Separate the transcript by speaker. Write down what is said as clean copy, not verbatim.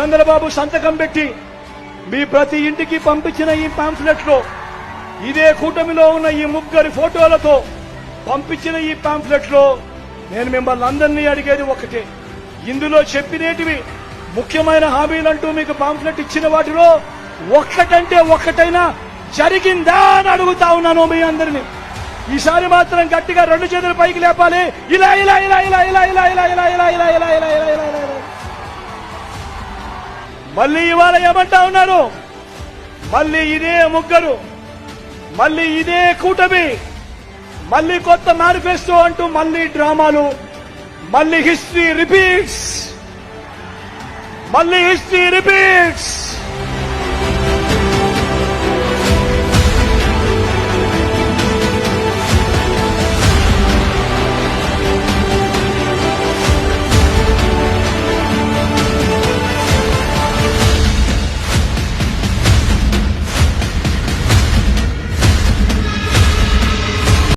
Speaker 1: చంద్రబాబు సంతకం పెట్టి మీ ప్రతి ఇంటికి పంపించిన ఈ పాంఫ్లెట్ లో ఇదే కూటమిలో ఉన్న ఈ ముగ్గురి ఫోటోలతో పంపించిన ఈ పాంఫ్లెట్ లో నేను మిమ్మల్ని అందరినీ అడిగేది ఒకటే. ఇందులో చెప్పినేటివి ముఖ్యమైన హామీలంటూ మీకు పాంఫ్లెట్ ఇచ్చిన వాటిలో ఒక్కటంటే ఒక్కటైనా జరిగిందా అని అడుగుతా ఉన్నాను మీ అందరినీ. ఈసారి మాత్రం గట్టిగా రెండు చేతులు పైకి లేపాలి. ఇలా ఇలా ఇలా ఇలా ఇలా ఇలా ఇలా ఇలా ఇలా ఇలా ఇలా ఇలా ఇలా ఇలా ఇలా ఇలా. మళ్ళీ ఇవాళ ఏమంటా ఉన్నారు? మళ్ళీ ఇదే ముగ్గురు, మళ్ళీ ఇదే కూటమి, మళ్ళీ కొత్త మేనిఫెస్టో అంటూ మళ్ళీ డ్రామాలు, మళ్ళీ హిస్టరీ రిపీట్స్, మళ్ళీ హిస్టరీ రిపీట్స్.